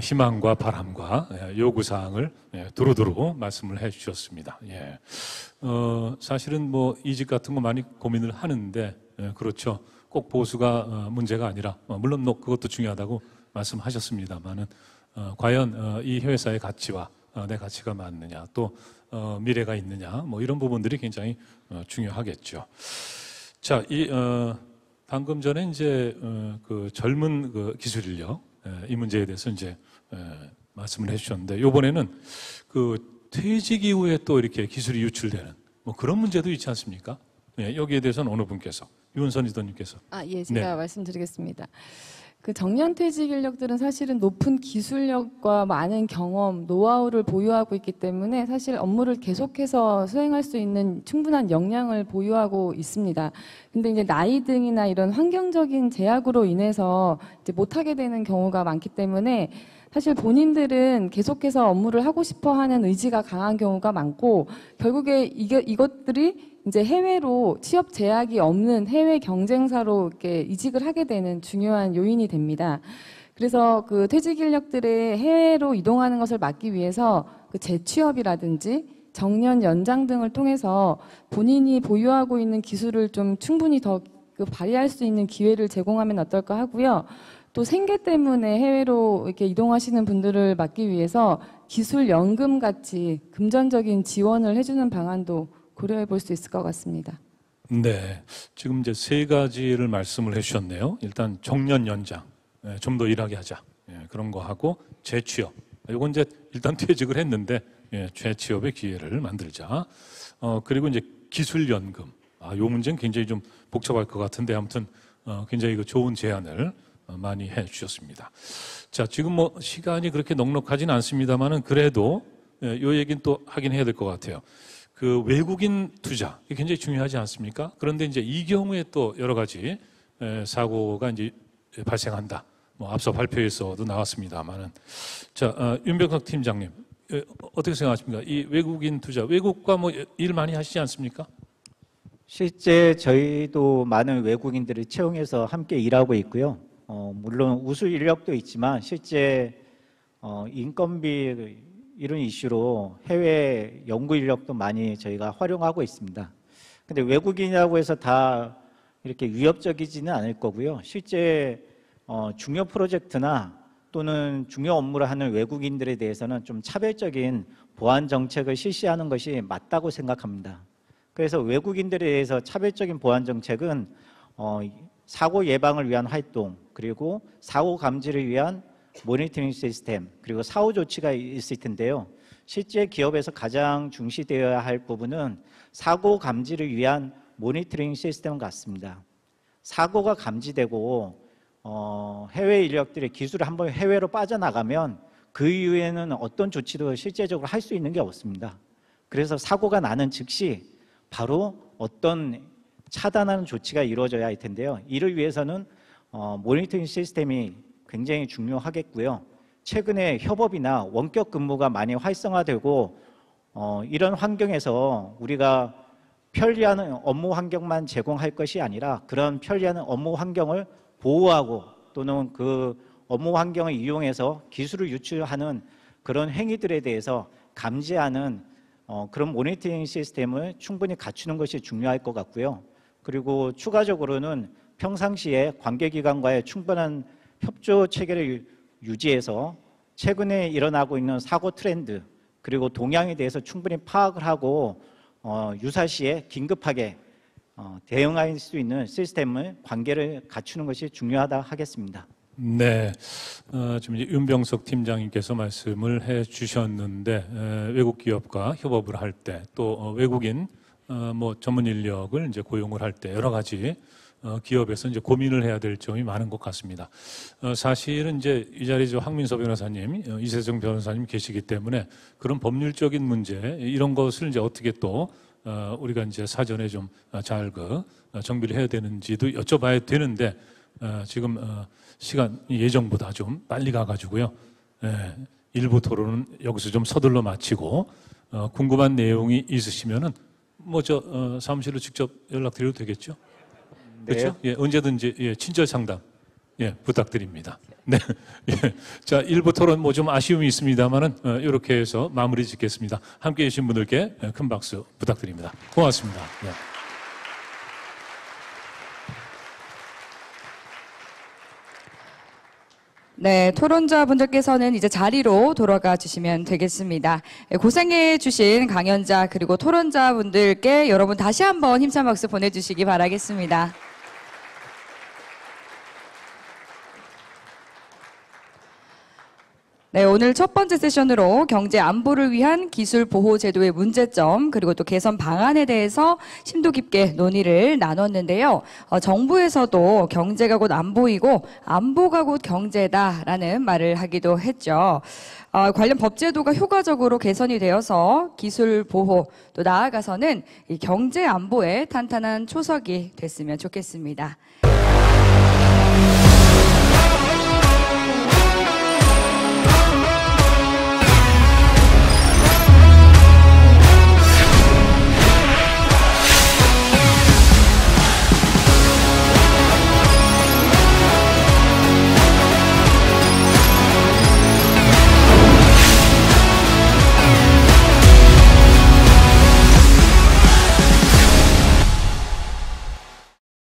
S8: 희망과 바람과 요구 사항을 두루두루 말씀을 해주셨습니다. 예, 사실은 뭐 이직 같은 거 많이 고민을 하는데 그렇죠. 꼭 보수가 문제가 아니라 물론 그것도 중요하다고 말씀하셨습니다만은 과연 이 회사의 가치와 내 가치가 맞느냐 또 미래가 있느냐 뭐 이런 부분들이 굉장히 중요하겠죠. 자, 방금 전에 이제 그 젊은 그 기술 인력 이 문제에 대해서 이제 말씀을 해주셨는데 이번에는 그 퇴직 이후에 또 이렇게 기술이 유출되는 뭐 그런 문제도 있지 않습니까? 예, 여기에 대해서는 어느 분께서 유은선 리더님께서
S9: 예, 제가 말씀드리겠습니다. 그 정년 퇴직 인력들은 사실은 높은 기술력과 많은 경험, 노하우를 보유하고 있기 때문에 사실 업무를 계속해서 수행할 수 있는 충분한 역량을 보유하고 있습니다. 근데 이제 나이 등이나 이런 환경적인 제약으로 인해서 이제 못하게 되는 경우가 많기 때문에 사실 본인들은 계속해서 업무를 하고 싶어 하는 의지가 강한 경우가 많고 결국에 이것들이 이제 해외로 취업 제약이 없는 해외 경쟁사로 이렇게 이직을 하게 되는 중요한 요인이 됩니다. 그래서 그 퇴직 인력들의 해외로 이동하는 것을 막기 위해서 그 재취업이라든지 정년 연장 등을 통해서 본인이 보유하고 있는 기술을 좀 충분히 더 발휘할 수 있는 기회를 제공하면 어떨까 하고요. 또 생계 때문에 해외로 이렇게 이동하시는 분들을 막기 위해서 기술 연금 같이 금전적인 지원을 해주는 방안도 고려해 볼 수 있을 것 같습니다.
S8: 네, 지금 이제 세 가지를 말씀을 해주셨네요. 일단 정년 연장, 좀 더 일하게 하자, 그런 거 하고 재취업. 이건 이제 일단 퇴직을 했는데 재취업의 기회를 만들자. 그리고 이제 기술 연금. 요 문제는 굉장히 좀 복잡할 것 같은데 아무튼 굉장히 그 좋은 제안을 많이 해주셨습니다. 자, 지금 뭐 시간이 그렇게 넉넉하진 않습니다만은 그래도 요 얘기는 또 하긴 해야 될 것 같아요. 그 외국인 투자 이게 굉장히 중요하지 않습니까? 그런데 이제 이 경우에 또 여러 가지 사고가 이제 발생한다. 뭐 앞서 발표에서도 나왔습니다만은 자, 윤병석 팀장님 어떻게 생각하십니까? 이 외국인 투자 외국과 뭐 일 많이 하시지 않습니까?
S10: 실제 저희도 많은 외국인들을 채용해서 함께 일하고 있고요. 물론 우수 인력도 있지만 실제 인건비 이런 이슈로 해외 연구 인력도 많이 저희가 활용하고 있습니다. 근데 외국인이라고 해서 다 이렇게 위협적이지는 않을 거고요. 실제 중요 프로젝트나 또는 중요 업무를 하는 외국인들에 대해서는 좀 차별적인 보안 정책을 실시하는 것이 맞다고 생각합니다. 그래서 외국인들에 대해서 차별적인 보안 정책은 사고 예방을 위한 활동, 그리고 사고 감지를 위한 모니터링 시스템, 그리고 사후 조치가 있을 텐데요. 실제 기업에서 가장 중시되어야 할 부분은 사고 감지를 위한 모니터링 시스템 같습니다. 사고가 감지되고 해외 인력들의 기술을 한번 해외로 빠져나가면 그 이후에는 어떤 조치도 실제적으로 할 수 있는 게 없습니다. 그래서 사고가 나는 즉시 바로 어떤 차단하는 조치가 이루어져야 할 텐데요. 이를 위해서는 모니터링 시스템이 굉장히 중요하겠고요. 최근에 협업이나 원격 근무가 많이 활성화되고 이런 환경에서 우리가 편리한 업무 환경만 제공할 것이 아니라 그런 편리한 업무 환경을 보호하고 또는 그 업무 환경을 이용해서 기술을 유출하는 그런 행위들에 대해서 감지하는 그런 모니터링 시스템을 충분히 갖추는 것이 중요할 것 같고요. 그리고 추가적으로는 평상시에 관계기관과의 충분한 협조 체계를 유지해서 최근에 일어나고 있는 사고 트렌드 그리고 동향에 대해서 충분히 파악을 하고 유사시에 긴급하게 대응할 수 있는 시스템을 관계를 갖추는 것이 중요하다 하겠습니다.
S8: 네, 지금 이제 윤병석 팀장님께서 말씀을 해주셨는데 외국 기업과 협업을 할 때 또 외국인 뭐 전문 인력을 이제 고용을 할 때 여러 가지 기업에서 이제 고민을 해야 될 점이 많은 것 같습니다. 사실은 이제 이 자리에 황민서 변호사님, 이세정 변호사님 계시기 때문에 그런 법률적인 문제 이런 것을 이제 어떻게 또 우리가 이제 사전에 좀 잘 정비를 해야 되는지도 여쭤봐야 되는데 지금 시간 예정보다 좀 빨리 가가지고요. 일부 토론은 여기서 좀 서둘러 마치고 궁금한 내용이 있으시면은 사무실로 직접 연락드려도 되겠죠?
S10: 네.
S8: 그렇죠? 예, 언제든지 친절 상담 부탁드립니다. 네. 예. 자, 일부 토론 좀 아쉬움이 있습니다만은 이렇게 해서 마무리 짓겠습니다. 함께 해주신 분들께 큰 박수 부탁드립니다. 고맙습니다. 예.
S1: 네, 토론자분들께서는 이제 자리로 돌아가 주시면 되겠습니다. 고생해 주신 강연자 그리고 토론자분들께 여러분 다시 한번 힘찬 박수 보내주시기 바라겠습니다. 네, 오늘 첫 번째 세션으로 경제 안보를 위한 기술 보호 제도의 문제점 그리고 또 개선 방안에 대해서 심도 깊게 논의를 나눴는데요. 정부에서도 경제가 곧 안보이고 안보가 곧 경제다라는 말을 하기도 했죠. 관련 법 제도가 효과적으로 개선이 되어서 기술 보호 또 나아가서는 이 경제 안보에 탄탄한 초석이 됐으면 좋겠습니다.